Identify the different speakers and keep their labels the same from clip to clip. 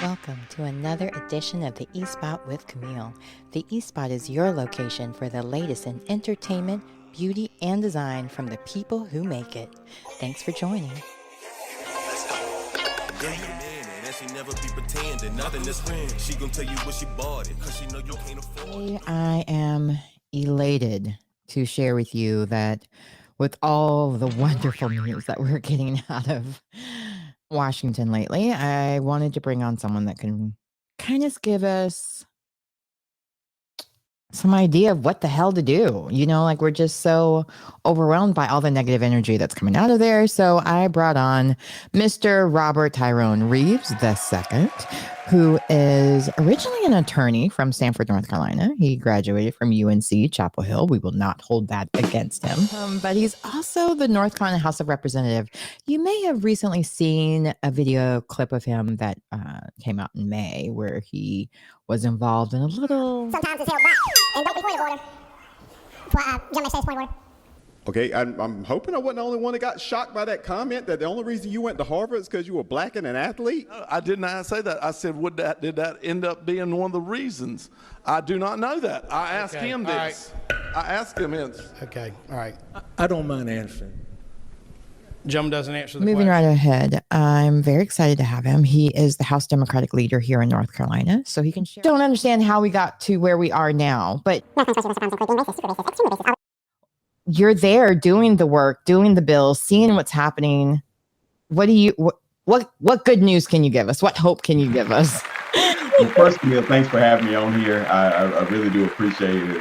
Speaker 1: Welcome to another edition of the eSpot with Camille. The eSpot is your location for the latest in entertainment, beauty, and design from the people who make it. Thanks for joining. I am elated to share with you that with all the wonderful news that we're getting out of Washington lately, I wanted to bring on someone that can kind of give us some idea of what the hell to do. You know, like we're just so overwhelmed by all the negative energy that's coming out of there. So I brought on Mr. Robert Reives II, who is originally an attorney from Stanford, North Carolina. He graduated from UNC-Chapel Hill. We will not hold that against him. But he's also the North Carolina House of Representative. You may have recently seen a video clip of him that came out in May where he was involved in a little...
Speaker 2: Sometimes it's held back. And don't be point of order. Young man says point of order.
Speaker 3: Okay, I'm hoping I wasn't the only one that got shocked by that comment, that the only reason you went to Harvard is because you were black and an athlete?
Speaker 4: No, I did not say that. I said, did that end up being one of the reasons? I do not know that. I asked him this. Right. I asked him this.
Speaker 5: Okay, all right.
Speaker 6: I don't mind answering.
Speaker 5: Jim doesn't answer the
Speaker 1: Moving
Speaker 5: question.
Speaker 1: right ahead, I'm very excited to have him. He is the House Democratic leader here in North Carolina, so he can share. Don't understand how we got to where we are now, but you're there doing the work, doing the bills, seeing what's happening. What good news can you give us? What hope can you give us?
Speaker 3: Well, first, Camille, thanks for having me on here. I really do appreciate it.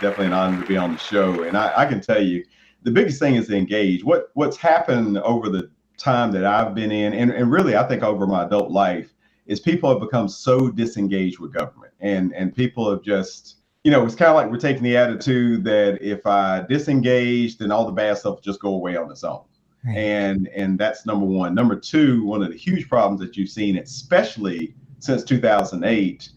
Speaker 3: Definitely an honor to be on the show. And I can tell you, the biggest thing is to engage. What's happened over the time that I've been in, and really I think over my adult life, is people have become so disengaged with government. And people have just, you know, it's kind of like we're taking the attitude that if I disengage, then all the bad stuff will just go away on its own. Right. And that's number one. Number two, one of the huge problems that you've seen, especially since 2008,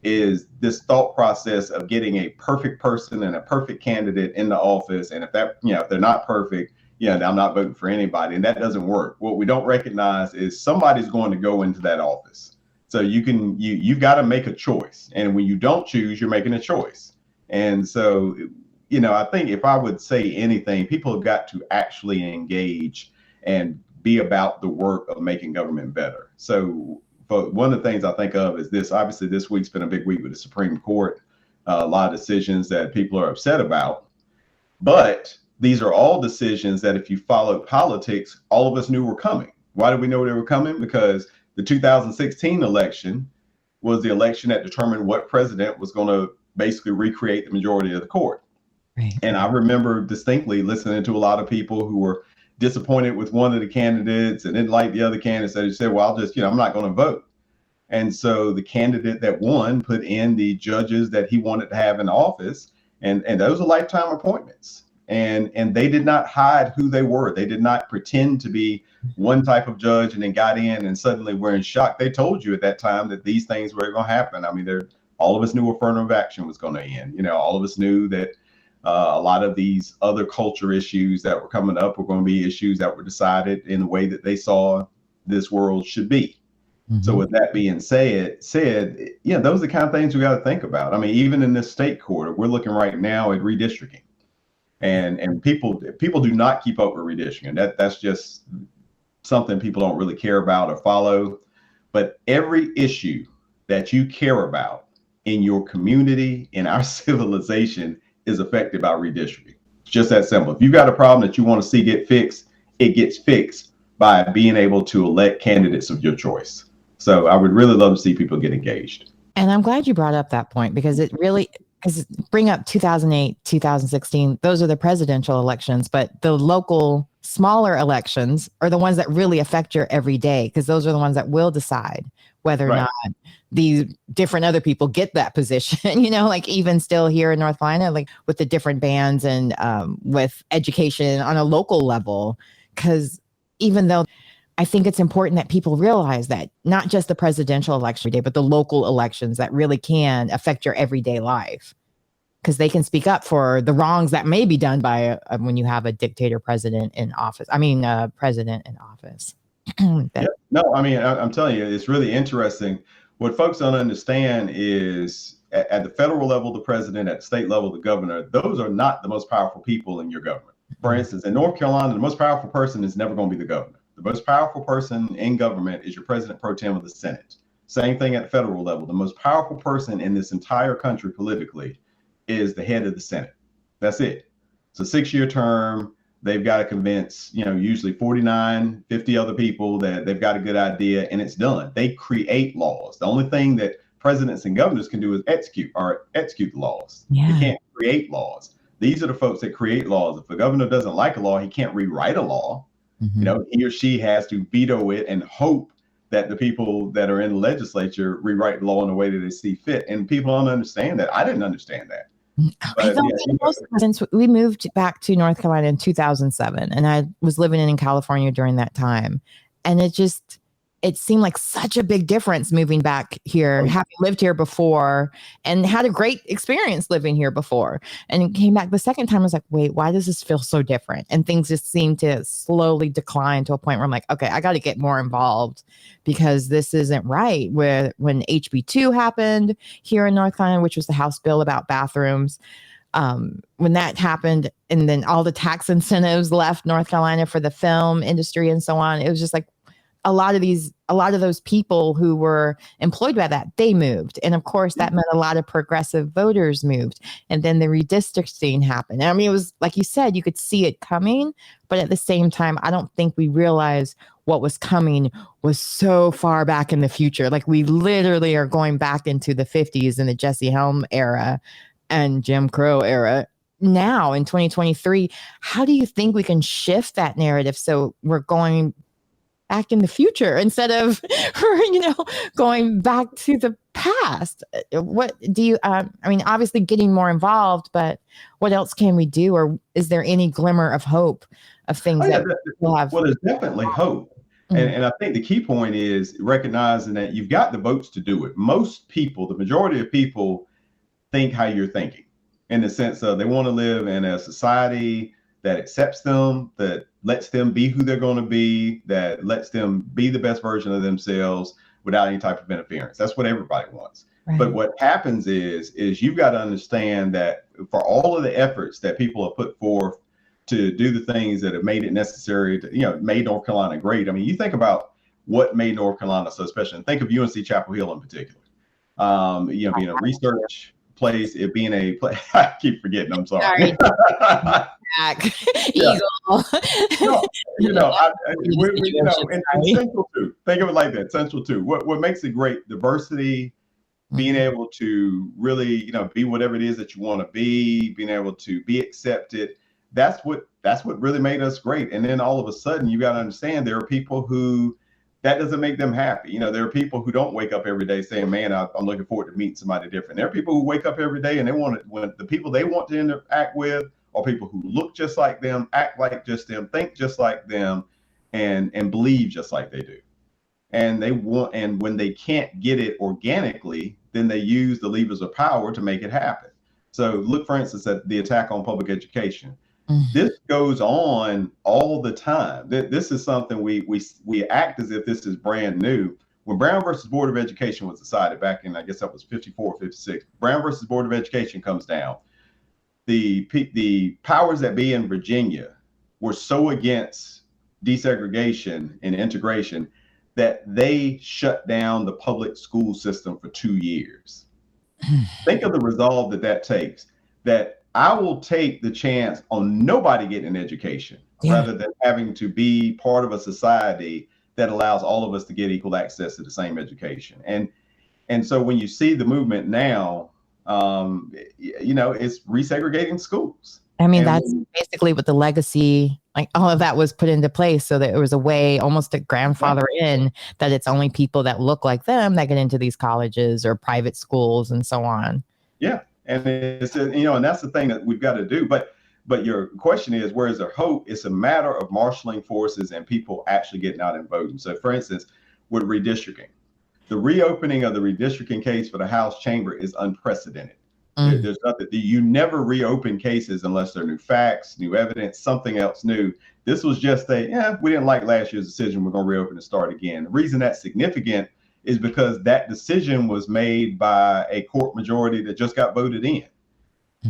Speaker 3: is this thought process of getting a perfect person and a perfect candidate in the office. And if they're not perfect, I'm not voting for anybody. And that doesn't work. What we don't recognize is somebody's going to go into that office. So you've got to make a choice. And when you don't choose, you're making a choice. And so, I think if I would say anything, people have got to actually engage and be about the work of making government better. So but one of the things I think of is this. Obviously, this week's been a big week with the Supreme Court, a lot of decisions that people are upset about. But these are all decisions that if you followed politics, all of us knew were coming. Why did we know they were coming? Because the 2016 election was the election that determined what president was going to basically recreate the majority of the court. Right. And I remember distinctly listening to a lot of people who were disappointed with one of the candidates and didn't like the other candidates, that said, well, I'm not going to vote. And so the candidate that won put in the judges that he wanted to have in office, and those are lifetime appointments. And they did not hide who they were. They did not pretend to be one type of judge and then got in and suddenly were in shock. They told you at that time that these things were going to happen. I mean, all of us knew affirmative action was going to end. All of us knew that a lot of these other culture issues that were coming up were going to be issues that were decided in the way that they saw this world should be. Mm-hmm. So with that being said, those are the kind of things we got to think about. I mean, even in this state court, we're looking right now at redistricting, and people do not keep up with redistricting. That's just something people don't really care about or follow. But every issue that you care about in your community, in our civilization, is affected by redistricting. It's just that simple. If you've got a problem that you want to see get fixed, it gets fixed by being able to elect candidates of your choice. So I would really love to see people get engaged.
Speaker 1: And I'm glad you brought up that point, because it really is bring up 2008, 2016. Those are the presidential elections, but the local smaller elections are the ones that really affect your everyday, because those are the ones that will decide whether or not these different other people get that position, like even still here in North Carolina, like with the different bands and with education on a local level. Because even though I think it's important that people realize that not just the presidential election day, but the local elections that really can affect your everyday life, because they can speak up for the wrongs that may be done by when you have a dictator president in office. President in office.
Speaker 3: Yeah. No, I mean, I'm telling you, it's really interesting. What folks don't understand is at the federal level, the president, at the state level, the governor, those are not the most powerful people in your government. For instance, in North Carolina, the most powerful person is never going to be the governor. The most powerful person in government is your president pro tem of the Senate. Same thing at the federal level. The most powerful person in this entire country politically is the head of the Senate. That's it. It's a 6-year term. They've got to convince, usually 49, 50 other people that they've got a good idea, and it's done. They create laws. The only thing that presidents and governors can do is execute the laws.
Speaker 1: Yeah.
Speaker 3: They can't create laws. These are the folks that create laws. If a governor doesn't like a law, he can't rewrite a law. He or she has to veto it and hope that the people that are in the legislature rewrite the law in the way that they see fit. And people don't understand that. I didn't understand that.
Speaker 1: I thought since we moved back to North Carolina in 2007, and I was living in California during that time, and it seemed like such a big difference moving back here, having lived here before and had a great experience living here before, and came back the second time. I was like, wait, why does this feel so different? And things just seem to slowly decline to a point where I'm like, okay, I got to get more involved because this isn't right. When HB2 happened here in North Carolina, which was the House bill about bathrooms, when that happened, and then all the tax incentives left North Carolina for the film industry and so on, it was just like, a lot of those people who were employed by that, they moved. And of course, that meant a lot of progressive voters moved. And then the redistricting happened. I mean, it was like you said, you could see it coming. But at the same time, I don't think we realized what was coming was so far back in the future. Like we literally are going back into the 50s and the Jesse Helm era and Jim Crow era. Now in 2023, how do you think we can shift that narrative so we're going back in the future instead of, going back to the past? What do you, obviously getting more involved, but what else can we do? Or is there any glimmer of hope of things that we'll have?
Speaker 3: Well, there's definitely hope. And I think the key point is recognizing that you've got the votes to do it. Most people, the majority of people think how you're thinking, in the sense of they want to live in a society that accepts them, that lets them be who they're going to be, that lets them be the best version of themselves without any type of interference. That's what everybody wants. Right. But what happens is you've got to understand that for all of the efforts that people have put forth to do the things that have made it necessary to, made North Carolina great. I mean, you think about what made North Carolina so special, and think of UNC-Chapel Hill in particular. Being a research place, it being a place. I keep forgetting. I'm sorry.
Speaker 1: Eagle.
Speaker 3: And Central too. Think of it like that. Central too. What makes it great? Diversity, being able to really, be whatever it is that you want to be, being able to be accepted. That's what really made us great. And then all of a sudden, you got to understand there are people who that doesn't make them happy. There are people who don't wake up every day saying, man, I'm looking forward to meeting somebody different. There are people who wake up every day and they want to, when the people they want to interact with are people who look just like them, act like just them, think just like them, and believe just like they do. And when they can't get it organically, then they use the levers of power to make it happen. So look, for instance, at the attack on public education. This goes on all the time. This is something we act as if this is brand new. When Brown versus Board of Education was decided back in, I guess that was 54, 56, Brown versus Board of Education comes down. The powers that be in Virginia were so against desegregation and integration that they shut down the public school system for 2 years. Think of the resolve that takes, that I will take the chance on nobody getting an education rather than having to be part of a society that allows all of us to get equal access to the same education. And so when you see the movement now, it's resegregating schools.
Speaker 1: I mean, that's basically what the legacy, like all of that was put into place so that it was a way almost to grandfather in that it's only people that look like them that get into these colleges or private schools and so on.
Speaker 3: Yeah. And it's, and that's the thing that we've got to do. But your question is, where is there hope? It's a matter of marshaling forces and people actually getting out and voting. So for instance, with redistricting, the reopening of the redistricting case for the House chamber is unprecedented. There's nothing. You never reopen cases unless there are new facts, new evidence, something else new. This was just we didn't like last year's decision. We're going to reopen and start again. The reason that's significant is because that decision was made by a court majority that just got voted in.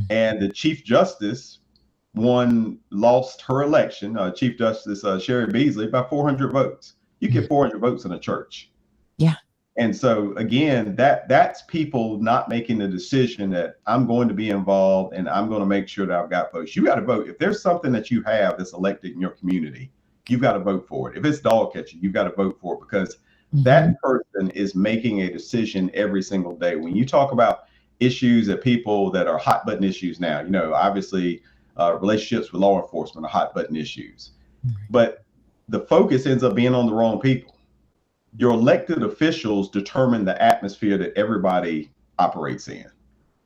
Speaker 3: And the Chief Justice lost her election, Chief Justice Sherry Beasley, by 400 votes. You get 400 votes in a church.
Speaker 1: Yeah.
Speaker 3: And so again, that's people not making the decision that I'm going to be involved and I'm going to make sure that I've got votes. You got to vote. If there's something that you have that's elected in your community, you've got to vote for it. If it's dog catching, you've got to vote for it, because that person is making a decision every single day. When you talk about issues that are hot button issues now, obviously relationships with law enforcement are hot button issues, but the focus ends up being on the wrong people. Your elected officials determine the atmosphere that everybody operates in.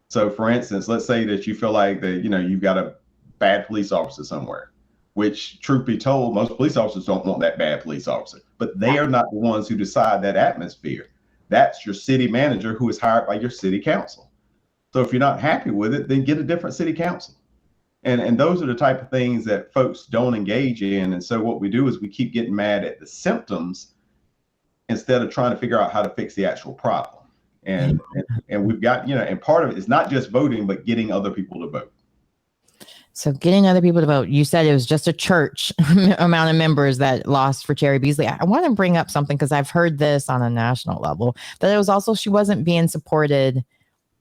Speaker 3: So for instance, let's say that you feel like that, you've got a bad police officer somewhere, which, truth be told, most police officers don't want that bad police officer, but they are not the ones who decide that atmosphere. That's your city manager, who is hired by your city council. So if you're not happy with it, then get a different city council. And those are the type of things that folks don't engage in. And so what we do is we keep getting mad at the symptoms instead of trying to figure out how to fix the actual problem. And we've got, and part of it is not just voting, but getting other people to vote.
Speaker 1: So getting other people to vote. You said it was just a church amount of members that lost for Cherry Beasley. I want to bring up something, because I've heard this on a national level, that it was also, she wasn't being supported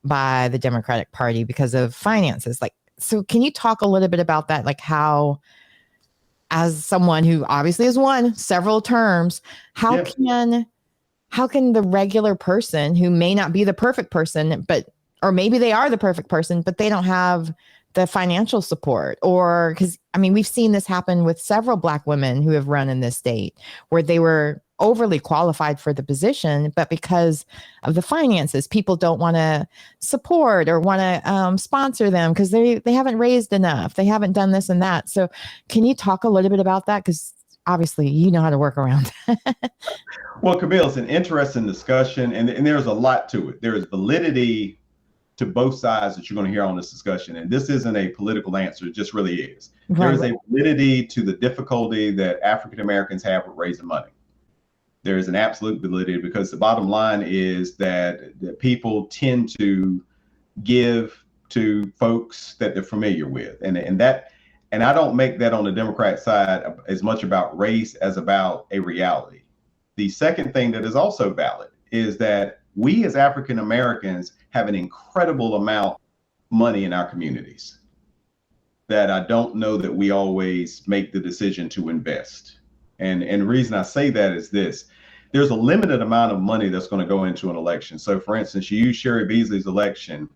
Speaker 1: by the Democratic Party because of finances. So can you talk a little bit about that? Like how, as someone who obviously has won several terms, how can the regular person who may not be the perfect person, or maybe they are the perfect person, but they don't have the financial support? Or because we've seen this happen with several Black women who have run in this state, where they were overly qualified for the position, but because of the finances, people don't want to support or want to sponsor them because they haven't raised enough. They haven't done this and that. So can you talk a little bit about that? Because obviously you know how to work around that.
Speaker 3: Well, Camille, it's an interesting discussion, and there's a lot to it. There's validity to both sides that you're going to hear on this discussion. And this isn't a political answer, it just really is. Right. There is a validity to the difficulty that African Americans have with raising money. There is an absolute validity, because the bottom line is that people tend to give to folks that they're familiar with. And I don't make that on the Democrat side as much about race as about a reality. The second thing that is also valid is that we as African Americans have an incredible amount of money in our communities that I don't know that we always make the decision to invest. And the reason I say that is this: there's a limited amount of money that's going to go into an election. So for instance, you use Sherry Beasley's election.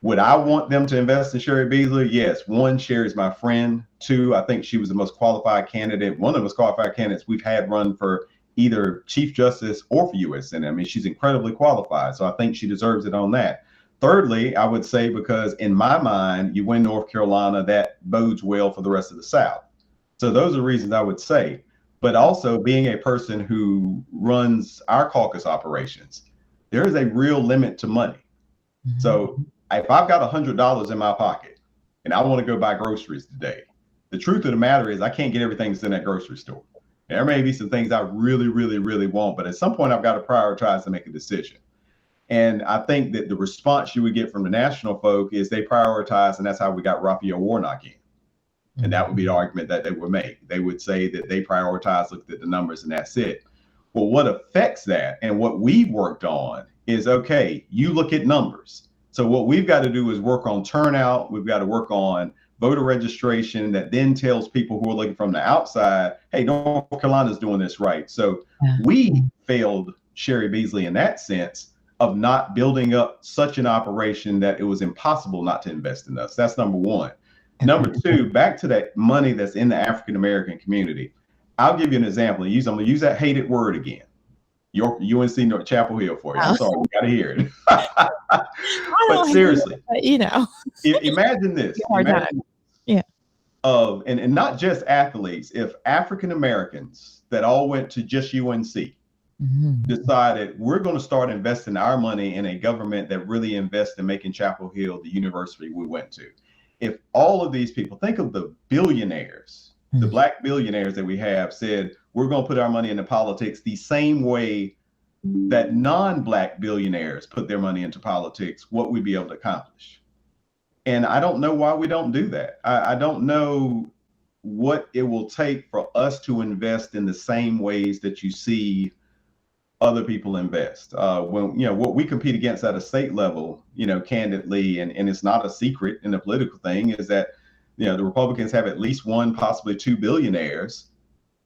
Speaker 3: Would I want them to invest in Sherry Beasley? Yes. One, Sherry's my friend. Two, I think she was the most qualified candidate, one of the most qualified candidates we've had run for either Chief Justice or for U.S. Senate. She's incredibly qualified. So I think she deserves it on that. Thirdly, I would say, because in my mind, you win North Carolina, that bodes well for the rest of the South. So those are reasons I would say. But also, being a person who runs our caucus operations, there is a real limit to money. Mm-hmm. So if I've got $100 in my pocket and I want to go buy groceries today, the truth of the matter is I can't get everything that's in that grocery store. There may be some things I really, really, really want, but at some point I've got to prioritize to make a decision. And I think that the response you would get from the national folk is they prioritize, and that's how we got Raphael Warnock in. And that would be the argument that they would make. They would say that they prioritize, looked at the numbers, and that's it. Well, what affects that, and what we've worked on, is, okay, you look at numbers. So what we've got to do is work on turnout. We've got to work on voter registration that then tells people who are looking from the outside, hey, North Carolina's doing this right. So we failed Sherry Beasley in that sense of not building up such an operation that it was impossible not to invest in us. That's number one. Number two, back to that money that's in the African-American community. I'll give you an example. I'm going to use that hated word again. Your UNC-Chapel Hill for you. I'm sorry, we got to hear it. But seriously, imagine this. And not just athletes. If African Americans that all went to just UNC decided we're going to start investing our money in a government that really invests in making Chapel Hill the university we went to. If all of these people, think of the billionaires, the Black billionaires that we have, said, we're going to put our money into politics the same way that non-Black billionaires put their money into politics, what we'd be able to accomplish. And I don't know why we don't do that. I don't know what it will take for us to invest in the same ways that you see other people invest. When, what we compete against at a state level, candidly, and it's not a secret in the political thing, is that, the Republicans have at least one, possibly two billionaires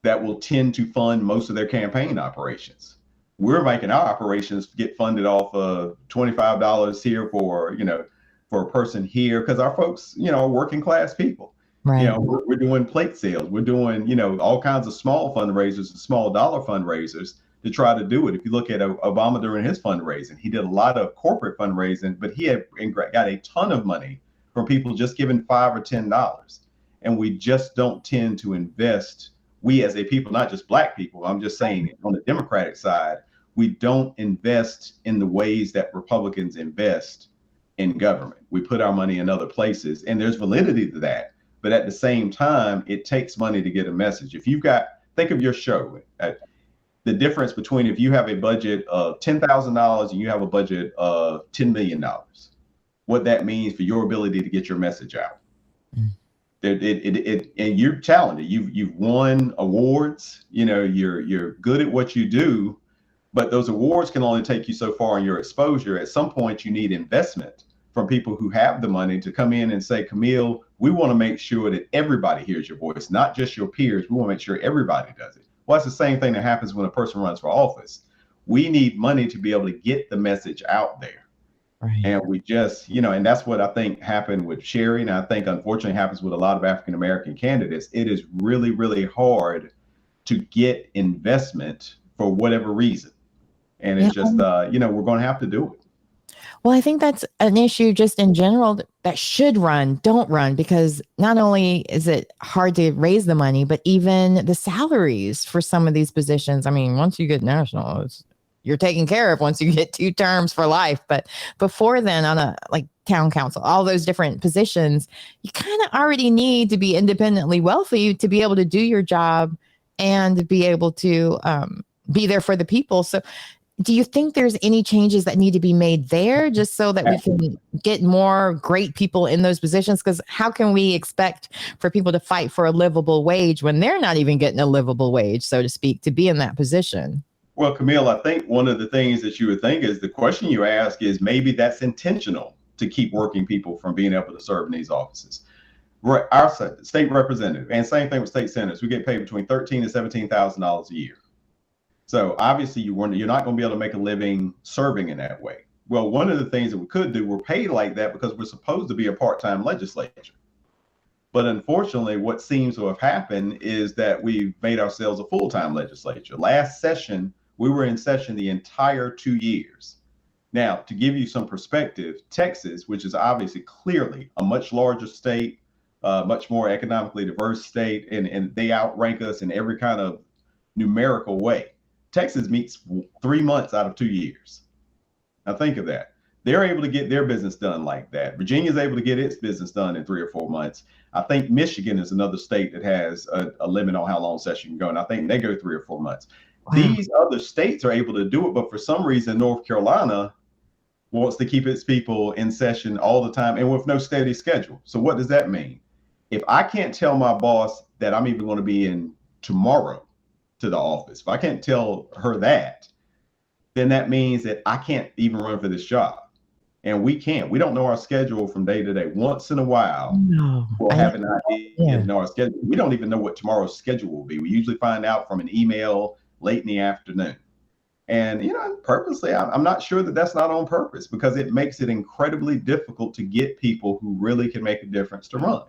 Speaker 3: that will tend to fund most of their campaign operations. We're making our operations get funded off of $25 here for a person here, because our folks, are working class people.
Speaker 1: Right.
Speaker 3: We're doing plate sales. We're doing, all kinds of small fundraisers and small dollar fundraisers to try to do it. If you look at Obama during his fundraising, he did a lot of corporate fundraising, but he had got a ton of money from people just giving $5 or $10. And we just don't tend to invest. We as a people, not just Black people, I'm just saying on the Democratic side, we don't invest in the ways that Republicans invest in government. We put our money in other places, and there's validity to that. But at the same time, it takes money to get a message. If you've got, think of your show, the difference between if you have a budget of $10,000 and you have a budget of $10 million, what that means for your ability to get your message out. And you're talented. You've won awards. You're good at what you do, but those awards can only take you so far in your exposure. At some point, you need investment from people who have the money to come in and say, Camille, we want to make sure that everybody hears your voice, not just your peers. We want to make sure everybody does it. Well, that's the same thing that happens when a person runs for office. We need money to be able to get the message out there. Right. And we just, and that's what I think happened with Sherry. And I think, unfortunately, happens with a lot of African-American candidates. It is really, really hard to get investment for whatever reason. And it's just, we're going to have to do it.
Speaker 1: Well, I think that's an issue just in general that should don't run, because not only is it hard to raise the money, but even the salaries for some of these positions. I mean, once you get national, you're taken care of once you get 2 terms for life. But before then, on a town council, all those different positions, you kind of already need to be independently wealthy to be able to do your job and be able to be there for the people. So do you think there's any changes that need to be made there just so that we can get more great people in those positions? Because how can we expect for people to fight for a livable wage when they're not even getting a livable wage, so to speak, to be in that position?
Speaker 3: Well, Camille, I think one of the things that you would think is the question you ask is maybe that's intentional to keep working people from being able to serve in these offices. Our state representative, and same thing with state senators, we get paid between $13,000 and $17,000 a year. So obviously you're not going to be able to make a living serving in that way. Well, one of the things that we could do, we're paid like that because we're supposed to be a part-time legislature. But unfortunately, what seems to have happened is that we've made ourselves a full-time legislature. Last session, we were in session the entire 2 years. Now, to give you some perspective, Texas, which is obviously clearly a much larger state, much more economically diverse state, and they outrank us in every kind of numerical way. Texas meets 3 months out of 2 years. Now think of that. They're able to get their business done like that. Virginia's able to get its business done in 3 or 4 months. I think Michigan is another state that has a limit on how long session can go, and I think they go 3 or 4 months. Wow. These other states are able to do it, but for some reason, North Carolina wants to keep its people in session all the time and with no steady schedule. So what does that mean? If I can't tell my boss that I'm even going to be in tomorrow to the office, if I can't tell her that, then that means that I can't even run for this job. And we can't. We don't know our schedule from day to day. Once in a while, we'll have an idea of our schedule. We don't even know what tomorrow's schedule will be. We usually find out from an email late in the afternoon. And, purposely, I'm not sure that that's not on purpose, because it makes it incredibly difficult to get people who really can make a difference to run.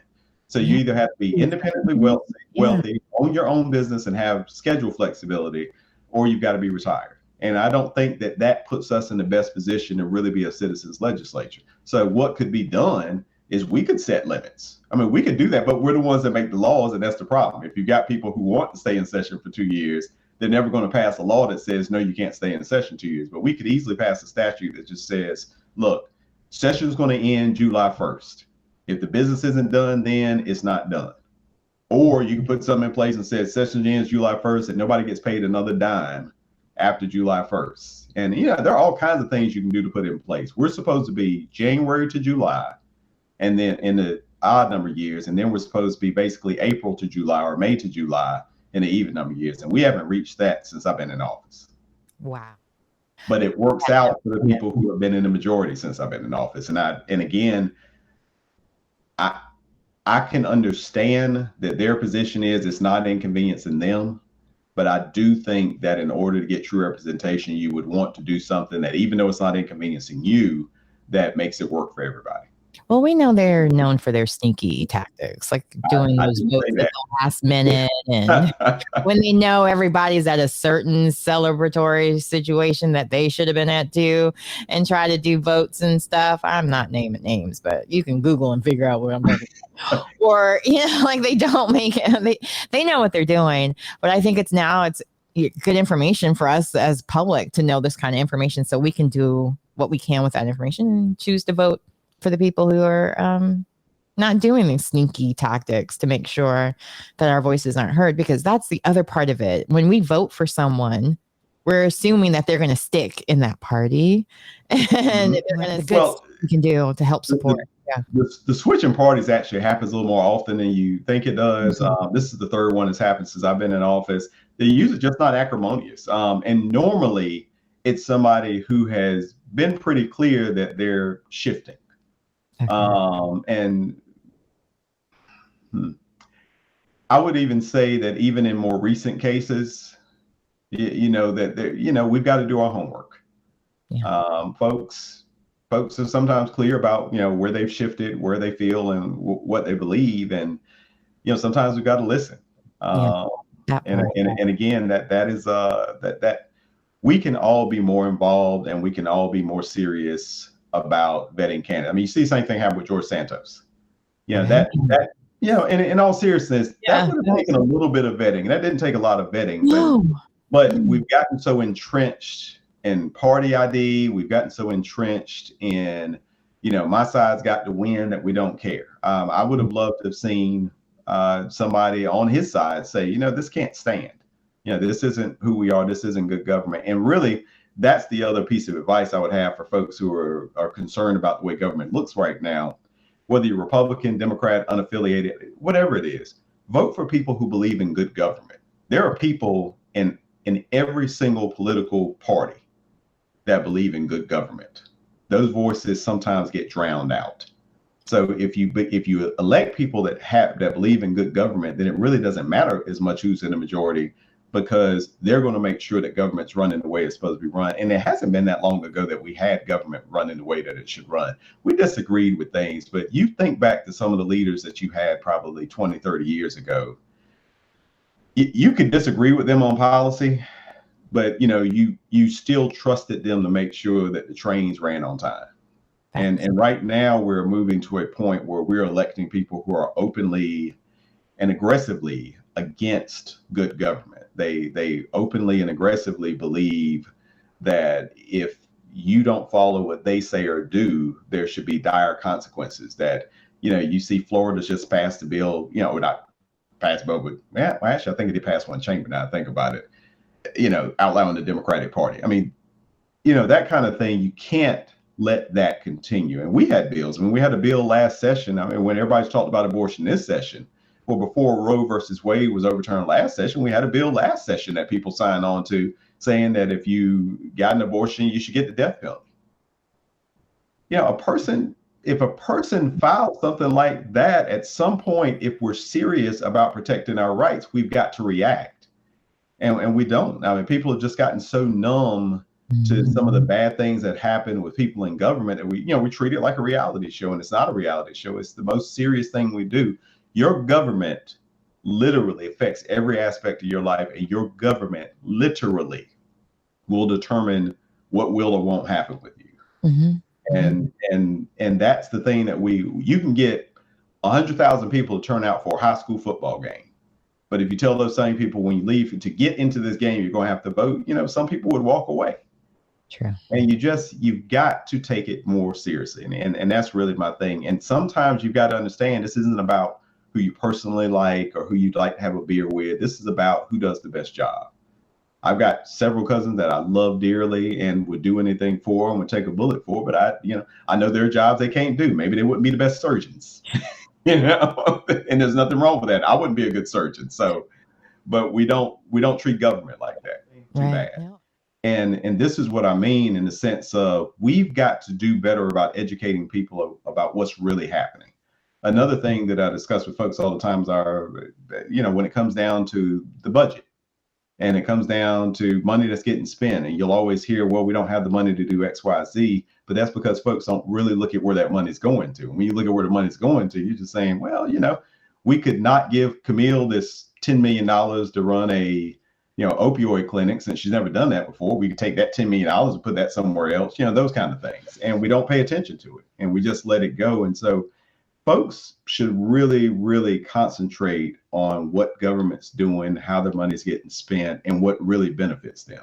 Speaker 3: So you either have to be independently wealthy, own your own business and have schedule flexibility, or you've got to be retired. And I don't think that that puts us in the best position to really be a citizens legislature. So what could be done is we could set limits. I mean, we could do that, but we're the ones that make the laws, and that's the problem. If you've got people who want to stay in session for 2 years, they're never going to pass a law that says, no, you can't stay in session 2 years. But we could easily pass a statute that just says, look, session is going to end July 1st. If the business isn't done, then it's not done. Or you can put something in place and say session ends July 1st and nobody gets paid another dime after July 1st. And, there are all kinds of things you can do to put in place. We're supposed to be January to July, and then in the odd number of years, and then we're supposed to be basically April to July or May to July in the even number of years. And we haven't reached that since I've been in office.
Speaker 1: Wow.
Speaker 3: But it works out for the people who have been in the majority since I've been in office. And again, I can understand that their position is it's not inconveniencing them, but I do think that in order to get true representation, you would want to do something that, even though it's not inconveniencing you, that makes it work for everybody.
Speaker 1: Well, we know they're known for their sneaky tactics, like doing those votes at the last minute, and when they know everybody's at a certain celebratory situation that they should have been at too, and try to do votes and stuff. I'm not naming names, but you can Google and figure out what I'm talking about. Or, like they don't make it. They know what they're doing, but I think it's good information for us as public to know this kind of information, so we can do what we can with that information and choose to vote for the people who are not doing these sneaky tactics to make sure that our voices aren't heard, because that's the other part of it. When we vote for someone, we're assuming that they're going to stick in that party and they're going to we can do to help support.
Speaker 3: The switching parties actually happens a little more often than you think it does. This is the third one that's happened since I've been in office. They're usually just not acrimonious. And normally it's somebody who has been pretty clear that they're shifting. And I would even say that even in more recent cases, that we've got to do our homework. Folks are sometimes clear about where they've shifted, where they feel, and what they believe, and sometimes we've got to listen. And again, that is that we can all be more involved, and we can all be more serious about vetting candidates. I mean, you see the same thing happen with George Santos. That in all seriousness, that would have taken a little bit of vetting. That didn't take a lot of vetting, but we've gotten so entrenched in party ID. We've gotten so entrenched in, my side's got to win, that we don't care. I would have loved to have seen somebody on his side say, this can't stand. This isn't who we are. This isn't good government. And really, that's the other piece of advice I would have for folks who are concerned about the way government looks right now. Whether you're Republican, Democrat, unaffiliated, whatever it is, vote for people who believe in good government. There are people in every single political party that believe in good government. Those voices sometimes get drowned out. So if you elect people that believe in good government, then it really doesn't matter as much who's in the majority, because they're going to make sure that government's running the way it's supposed to be run. And it hasn't been that long ago that we had government running the way that it should run. We disagreed with things, but you think back to some of the leaders that you had probably 20, 30 years ago. You could disagree with them on policy, but you still trusted them to make sure that the trains ran on time. And right now we're moving to a point where we're electing people who are openly and aggressively against good government. They openly and aggressively believe that if you don't follow what they say or do, there should be dire consequences. That, you see Florida's just passed a bill, not passed, but actually I think it did pass one chamber now I think about it, outlawing the Democratic Party. I mean, that kind of thing, you can't let that continue. And we had bills. I mean, we had a bill last session. I mean, when everybody's talked about abortion this session, well, before Roe versus Wade was overturned last session, we had a bill last session that people signed on to, saying that if you got an abortion, you should get the death penalty. If a person files something like that, at some point, if we're serious about protecting our rights, we've got to react. And we don't. I mean, people have just gotten so numb to some of the bad things that happen with people in government that we treat it like a reality show, and it's not a reality show. It's the most serious thing we do. Your government literally affects every aspect of your life, and your government literally will determine what will or won't happen with you. And that's the thing that you can get 100,000 people to turn out for a high school football game, But if you tell those same people when you leave to get into this game, you're going to have to vote, some people would walk away.
Speaker 1: True.
Speaker 3: And you've got to take it more seriously. And that's really my thing. And sometimes you've got to understand this isn't about who you personally like or who you'd like to have a beer with. This is about who does the best job. I've got several cousins that I love dearly and would do anything for them, would take a bullet for, but I know there are jobs they can't do. Maybe they wouldn't be the best surgeons, and there's nothing wrong with that. I wouldn't be a good surgeon. So, but we don't treat government like that. Too
Speaker 1: Right.
Speaker 3: bad.
Speaker 1: Yeah.
Speaker 3: And this is what I mean in the sense of we've got to do better about educating people about what's really happening. Another thing that I discuss with folks all the time is when it comes down to the budget and it comes down to money that's getting spent, and you'll always hear, well, we don't have the money to do X, Y, Z, but that's because folks don't really look at where that money's going to. And when you look at where the money's going to, you're just saying, well, we could not give Camille this $10 million to run a opioid clinic since she's never done that before. We could take that $10 million and put that somewhere else, those kind of things. And we don't pay attention to it and we just let it go. And so folks should really, really concentrate on what government's doing, how their money's getting spent, and what really benefits them.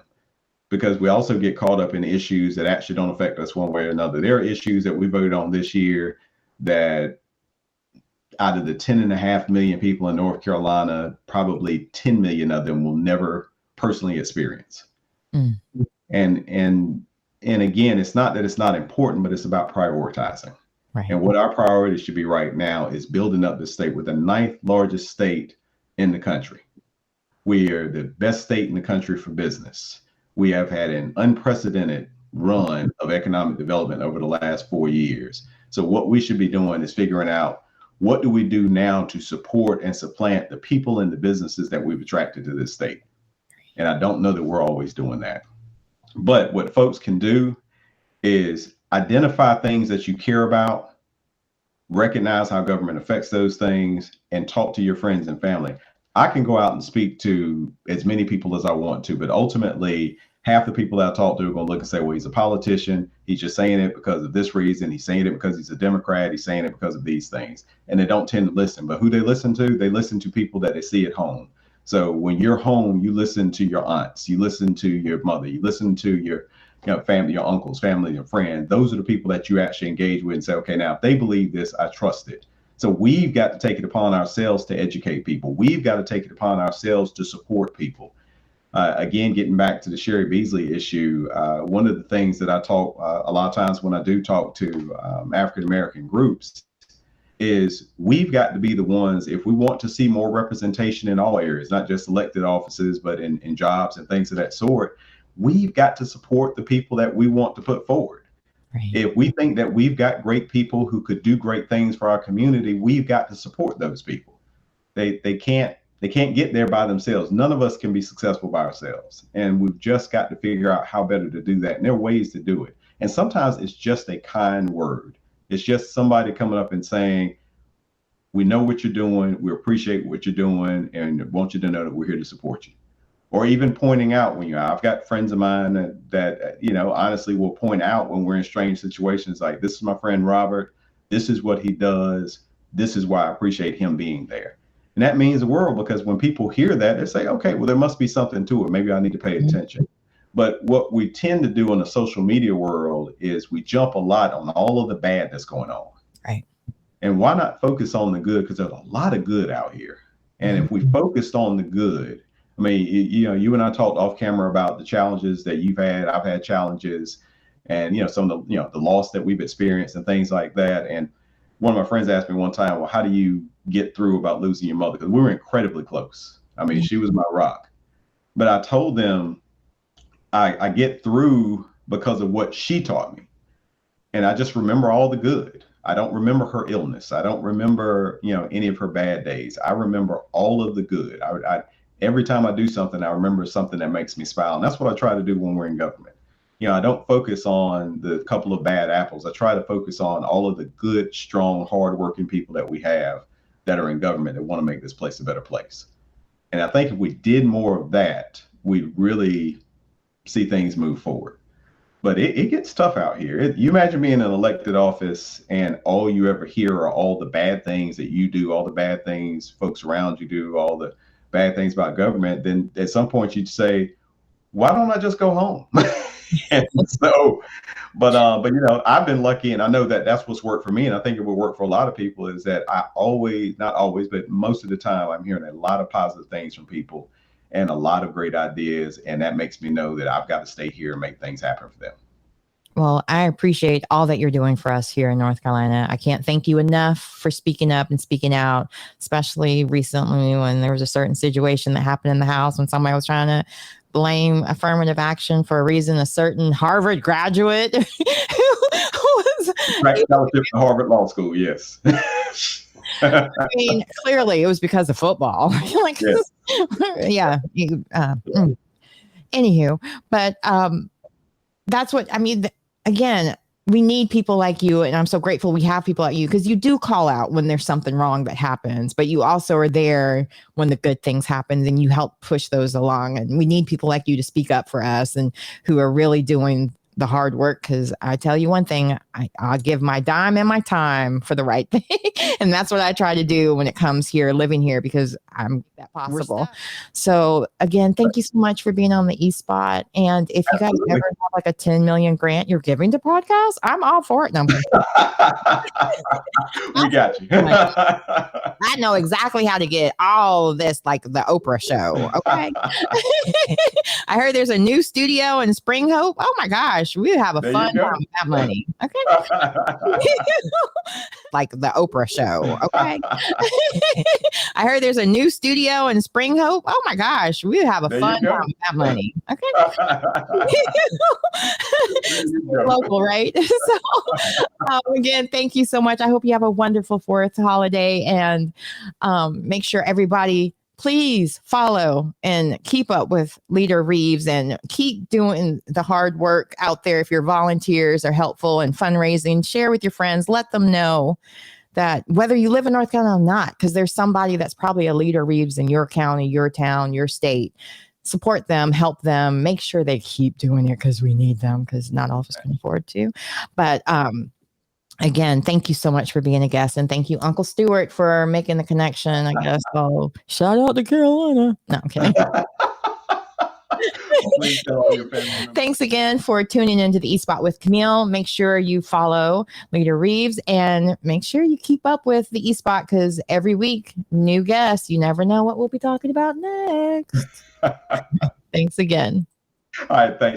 Speaker 3: Because we also get caught up in issues that actually don't affect us one way or another. There are issues that we voted on this year that out of the 10.5 million people in North Carolina, probably 10 million of them will never personally experience. And again, it's not that it's not important, but it's about prioritizing.
Speaker 1: Right.
Speaker 3: And what our priority should be right now is building up the state. We're the 9th largest state in the country. We are the best state in the country for business. We have had an unprecedented run of economic development over the last 4 years. So what we should be doing is figuring out, what do we do now to support and supplant the people and the businesses that we've attracted to this state? And I don't know that we're always doing that. But what folks can do is identify things that you care about, recognize how government affects those things, and talk to your friends and family. I can go out and speak to as many people as I want to, but ultimately, half the people that I talk to are going to look and say, well, he's a politician. He's just saying it because of this reason. He's saying it because he's a Democrat. He's saying it because of these things. And they don't tend to listen. But who they listen to people that they see at home. So when you're home, you listen to your aunts, you listen to your mother, you listen to your family, your uncles, family, your friends. Those are the people that you actually engage with and say, okay, now if they believe this, I trust it. So we've got to take it upon ourselves to educate people. We've got to take it upon ourselves to support people. Again, getting back to the Sherry Beasley issue, one of the things that I talk a lot of times when I do talk to African-American groups is we've got to be the ones, if we want to see more representation in all areas, not just elected offices, but in jobs and things of that sort, we've got to support the people that we want to put forward. Right. If we think that we've got great people who could do great things for our community, we've got to support those people. They can't get there by themselves. None of us can be successful by ourselves. And we've just got to figure out how better to do that. And there are ways to do it. And sometimes it's just a kind word. It's just somebody coming up and saying, we know what you're doing. We appreciate what you're doing and want you to know that we're here to support you. Or even pointing out when I've got friends of mine that honestly will point out when we're in strange situations, like, this is my friend Robert. This is what he does. This is why I appreciate him being there. And that means the world, because when people hear that, they say, okay, well, there must be something to it. Maybe I need to pay attention. But what we tend to do in the social media world is we jump a lot on all of the bad that's going on.
Speaker 1: Right.
Speaker 3: And why not focus on the good? Because there's a lot of good out here. And if we focused on the good, I mean, you and I talked off camera about the challenges that you've had. I've had challenges, and some of the loss that we've experienced and things like that. And one of my friends asked me one time, well, how do you get through about losing your mother? Because we were incredibly close. I mean, she was my rock. But I told them I get through because of what she taught me. And I just remember all the good. I don't remember her illness. I don't remember, any of her bad days. I remember all of the good. Every time I do something, I remember something that makes me smile. And that's what I try to do when we're in government. I don't focus on the couple of bad apples. I try to focus on all of the good, strong, hardworking people that we have that are in government that want to make this place a better place. And I think if we did more of that, we'd really see things move forward. But it gets tough out here. You imagine being in an elected office and all you ever hear are all the bad things that you do, all the bad things folks around you do, all the bad things about government, then at some point you'd say, why don't I just go home? And so, but I've been lucky, and I know that that's what's worked for me, and I think it will work for a lot of people, is that I always, not always, but most of the time, I'm hearing a lot of positive things from people and a lot of great ideas, and that makes me know that I've got to stay here and make things happen for them.
Speaker 1: Well, I appreciate all that you're doing for us here in North Carolina. I can't thank you enough for speaking up and speaking out, especially recently when there was a certain situation that happened in the House when somebody was trying to blame affirmative action for a reason. A certain Harvard graduate who was
Speaker 3: fellowship to Harvard Law School. Yes.
Speaker 1: I mean, clearly it was because of football. Like,
Speaker 3: yes.
Speaker 1: Yeah. Anywho, but that's what I mean. Again, we need people like you, and I'm so grateful we have people like you, because you do call out when there's something wrong that happens, but you also are there when the good things happen, and you help push those along. And we need people like you to speak up for us and who are really doing the hard work, because I tell you one thing, I'll give my dime and my time for the right thing. And that's what I try to do when it comes here, living here, because I'm that possible. So again, thank you so much for being on the eSpot. And if you guys ever have like a 10 million grant you're giving to podcasts, I'm all for it. No,
Speaker 3: we got you.
Speaker 1: I know exactly how to get all this, like the Oprah show. Okay. I heard there's a new studio in Spring Hope. Oh my gosh, we have a fun time with that money. Okay. Like the Oprah show. Okay. I heard there's a new studio in Spring Hope. Oh my gosh, we have a fun time with that money. Okay. Local, right? So again, thank you so much. I hope you have a wonderful 4th holiday, and make sure everybody please follow and keep up with Leader Reives, and keep doing the hard work out there. If your volunteers are helpful and fundraising, share with your friends, let them know that whether you live in North Carolina or not, because there's somebody that's probably a Leader Reives in your county, your town, your state. Support them, help them, make sure they keep doing it, because we need them, because not all of us can afford to. But again, thank you so much for being a guest, and thank you, Uncle Stewart, for making the connection. I guess so. Shout out to Carolina. No, I'm kidding.
Speaker 3: Please tell all your family members.
Speaker 1: Thanks again for tuning into the eSpot with Camille. Make sure you follow Leader Reives, and make sure you keep up with the eSpot, because every week, new guests. You never know what we'll be talking about next. Thanks again.
Speaker 3: All right, thanks.